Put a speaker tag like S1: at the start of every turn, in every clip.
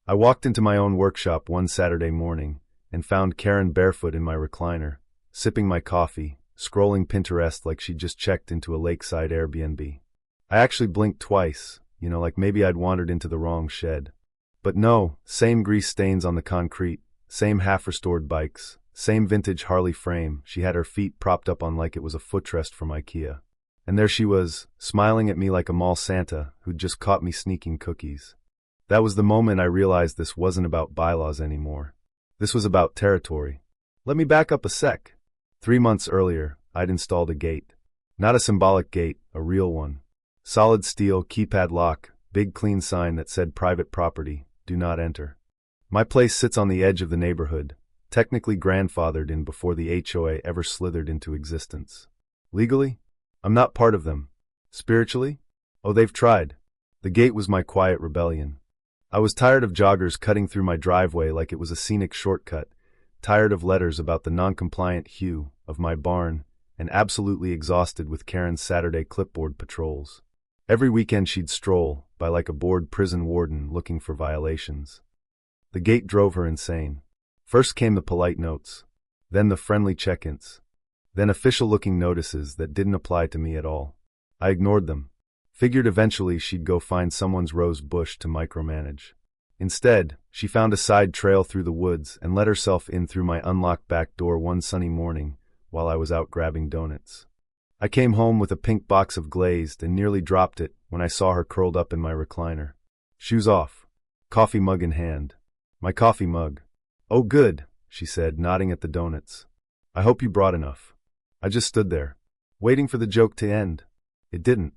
S1: I walked into my own workshop one Saturday morning and found Karen barefoot in my recliner, sipping my coffee, scrolling Pinterest like she'd just checked into a lakeside Airbnb. I actually blinked twice, like maybe I'd wandered into the wrong shed. But no, same grease stains on the concrete, same half-restored bikes, same vintage Harley frame. She had her feet propped up on like it was a footrest from IKEA. And there she was, smiling at me like a mall Santa who'd just caught me sneaking cookies. That was the moment I realized this wasn't about bylaws anymore. This was about territory. Let me back up a sec. 3 months earlier, I'd installed a gate. Not a symbolic gate, a real one. Solid steel, keypad lock, big clean sign that said private property, do not enter. My place sits on the edge of the neighborhood, technically grandfathered in before the HOA ever slithered into existence. Legally? I'm not part of them. Spiritually? Oh, they've tried. The gate was my quiet rebellion. I was tired of joggers cutting through my driveway like it was a scenic shortcut, tired of letters about the non-compliant hue of my barn, and absolutely exhausted with Karen's Saturday clipboard patrols. Every weekend she'd stroll by like a bored prison warden looking for violations. The gate drove her insane. First came the polite notes, then the friendly check-ins, then official-looking notices that didn't apply to me at all. I ignored them. Figured eventually she'd go find someone's rose bush to micromanage. Instead, she found a side trail through the woods and let herself in through my unlocked back door one sunny morning while I was out grabbing donuts. I came home with a pink box of glazed and nearly dropped it when I saw her curled up in my recliner. Shoes off. Coffee mug in hand. My coffee mug. Oh good, she said, nodding at the donuts. I hope you brought enough. I just stood there, waiting for the joke to end. It didn't.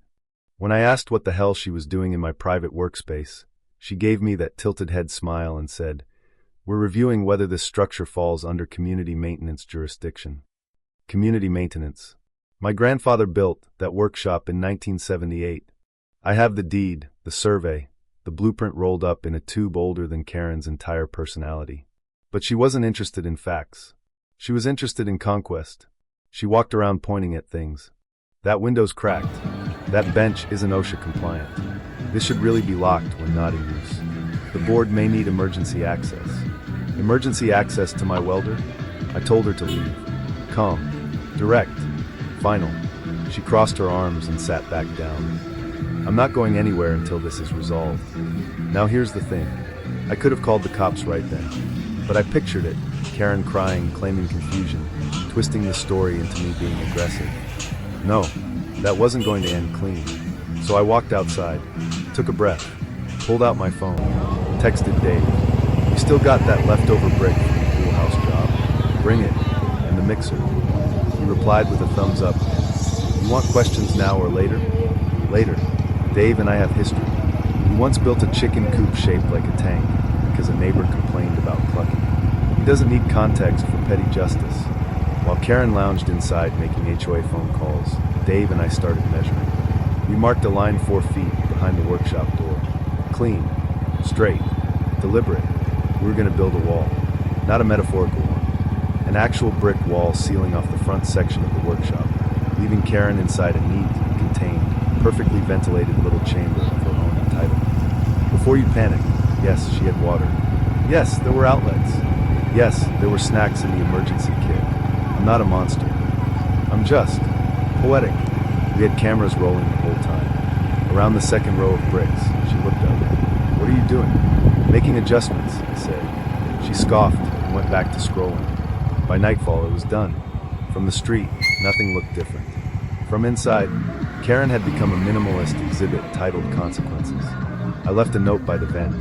S1: When I asked what the hell she was doing in my private workspace, she gave me that tilted head smile and said, "We're reviewing whether this structure falls under community maintenance jurisdiction." Community maintenance. My grandfather built that workshop in 1978. I have the deed, the survey, the blueprint rolled up in a tube older than Karen's entire personality. But she wasn't interested in facts. She was interested in conquest. She walked around pointing at things. That window's cracked. That bench isn't OSHA compliant. This should really be locked when not in use. The board may need emergency access. Emergency access to my welder? I told her to leave. Calm. Direct. Final. She crossed her arms and sat back down. I'm not going anywhere until this is resolved. Now here's the thing. I could have called the cops right then. But I pictured it. Karen crying, claiming confusion, twisting the story into me being aggressive. No, that wasn't going to end clean. So I walked outside, took a breath, pulled out my phone, texted Dave. "You still got that leftover brick from the pool house job? Bring it, and the mixer." He replied with a thumbs up. "You want questions now or later?" "Later. Dave and I have history. He once built a chicken coop shaped like a tank because a neighbor complained about clucking. He doesn't need context for petty justice." While Karen lounged inside making HOA phone calls, Dave and I started measuring. We marked a line 4 feet behind the workshop door. Clean, straight, deliberate. We were going to build a wall, not a metaphorical one. An actual brick wall sealing off the front section of the workshop, leaving Karen inside a neat, contained, perfectly ventilated little chamber of her own entitlement. Before you panic, yes, she had water. Yes, there were outlets. Yes, there were snacks in the emergency kit. I'm not a monster. I'm just poetic. We had cameras rolling the whole time. Around the second row of bricks, she looked up. "What are you doing?" "Making adjustments," I said. She scoffed and went back to scrolling. By nightfall, it was done. From the street, nothing looked different. From inside, Karen had become a minimalist exhibit titled Consequences. I left a note by the vent.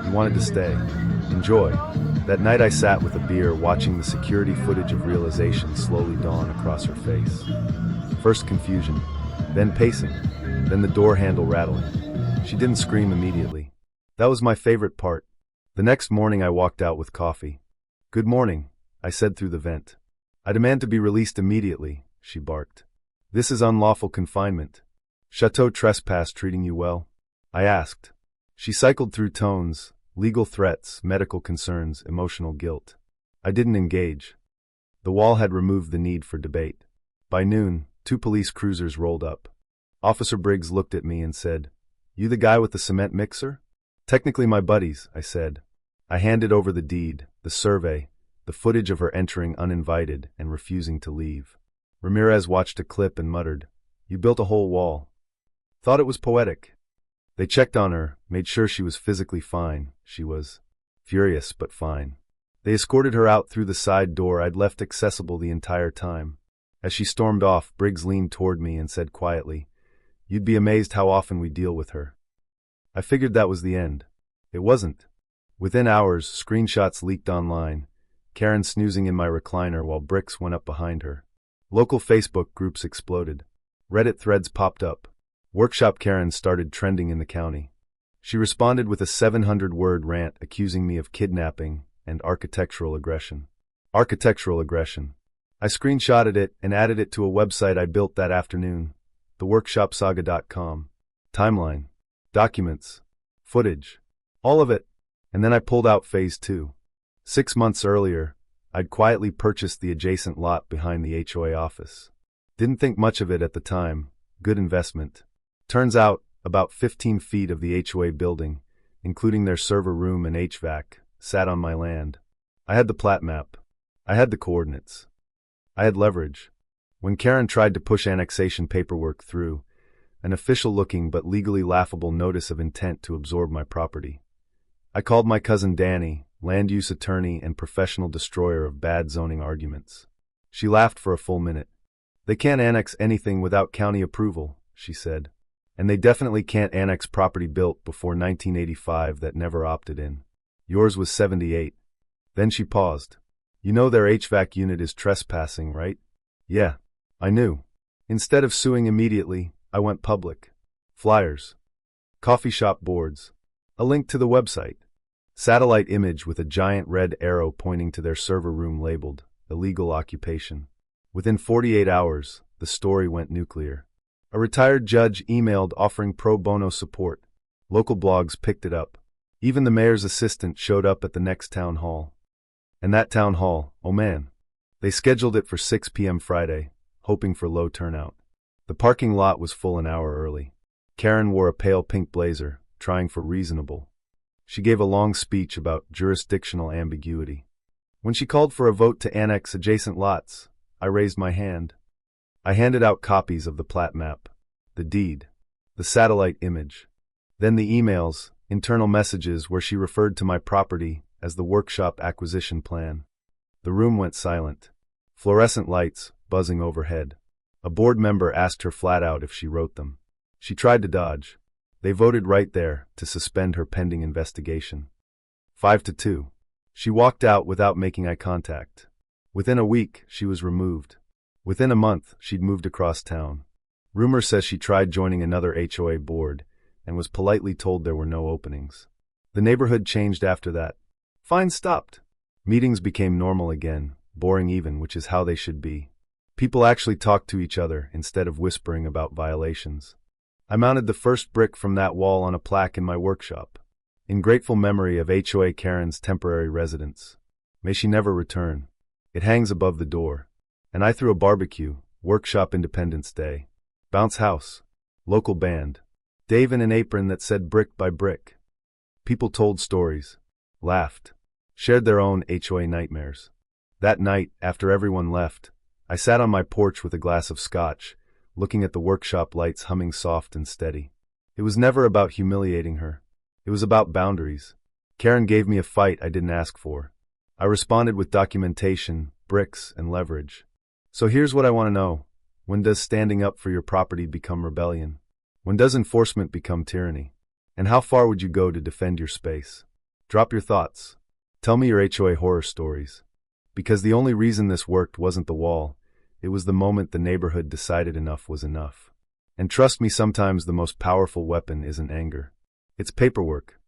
S1: You wanted to stay. Enjoy. That night I sat with a beer watching the security footage of realization slowly dawn across her face. First confusion, then pacing, then the door handle rattling. She didn't scream immediately. That was my favorite part. The next morning I walked out with coffee. "Good morning," I said through the vent. "I demand to be released immediately," she barked. "This is unlawful confinement. Chateau trespass treating you well?" I asked. She cycled through tones, legal threats, medical concerns, emotional guilt. I didn't engage. The wall had removed the need for debate. By noon, 2 police cruisers rolled up. Officer Briggs looked at me and said, "You the guy with the cement mixer?" "Technically my buddies," I said, I handed over the deed, the survey, the footage of her entering uninvited and refusing to leave. Ramirez watched a clip and muttered, "You built a whole wall." Thought it was poetic. They checked on her, made sure she was physically fine. She was furious but fine. They escorted her out through the side door I'd left accessible the entire time. As she stormed off, Briggs leaned toward me and said quietly, "You'd be amazed how often we deal with her." I figured that was the end. It wasn't. Within hours, screenshots leaked online, Karen snoozing in my recliner while bricks went up behind her. Local Facebook groups exploded. Reddit threads popped up. Workshop Karen started trending in the county. She responded with a 700-word rant accusing me of kidnapping and architectural aggression. Architectural aggression. I screenshotted it and added it to a website I built that afternoon, theworkshopsaga.com. Timeline. Documents. Footage. All of it. And then I pulled out phase 2. 6 months earlier, I'd quietly purchased the adjacent lot behind the HOA office. Didn't think much of it at the time. Good investment. Turns out, about 15 feet of the HOA building, including their server room and HVAC, sat on my land. I had the plat map. I had the coordinates. I had leverage. When Karen tried to push annexation paperwork through, an official-looking but legally laughable notice of intent to absorb my property, I called my cousin Danny, land use attorney and professional destroyer of bad zoning arguments. She laughed for a full minute. "They can't annex anything without county approval," she said. "And they definitely can't annex property built before 1985 that never opted in. Yours was 78. Then she paused. "You know their HVAC unit is trespassing, right?" "Yeah, I knew." Instead of suing immediately, I went public. Flyers. Coffee shop boards. A link to the website. Satellite image with a giant red arrow pointing to their server room labeled illegal occupation. Within 48 hours, the story went nuclear. A retired judge emailed offering pro bono support. Local blogs picked it up. Even the mayor's assistant showed up at the next town hall. And that town hall, oh man. They scheduled it for 6 p.m. Friday, hoping for low turnout. The parking lot was full an hour early. Karen wore a pale pink blazer, trying for reasonable. She gave a long speech about jurisdictional ambiguity. When she called for a vote to annex adjacent lots, I raised my hand. I handed out copies of the plat map, the deed, the satellite image, then the emails, internal messages where she referred to my property as the workshop acquisition plan. The room went silent. Fluorescent lights buzzing overhead. A board member asked her flat out if she wrote them. She tried to dodge. They voted right there to suspend her pending investigation. 5-2. She walked out without making eye contact. Within a week, she was removed. Within a month, she'd moved across town. Rumor says she tried joining another HOA board and was politely told there were no openings. The neighborhood changed after that. Fines stopped. Meetings became normal again, boring even, which is how they should be. People actually talked to each other instead of whispering about violations. I mounted the first brick from that wall on a plaque in my workshop, in grateful memory of HOA Karen's temporary residence. May she never return. It hangs above the door. And I threw a barbecue, workshop Independence Day. Bounce house. Local band. Dave in an apron that said brick by brick. People told stories. Laughed. Shared their own HOA nightmares. That night, after everyone left, I sat on my porch with a glass of scotch, looking at the workshop lights humming soft and steady. It was never about humiliating her. It was about boundaries. Karen gave me a fight I didn't ask for. I responded with documentation, bricks, and leverage. So here's what I want to know. When does standing up for your property become rebellion? When does enforcement become tyranny? And how far would you go to defend your space? Drop your thoughts. Tell me your HOA horror stories. Because the only reason this worked wasn't the wall. It was the moment the neighborhood decided enough was enough. And trust me, sometimes the most powerful weapon isn't anger. It's paperwork.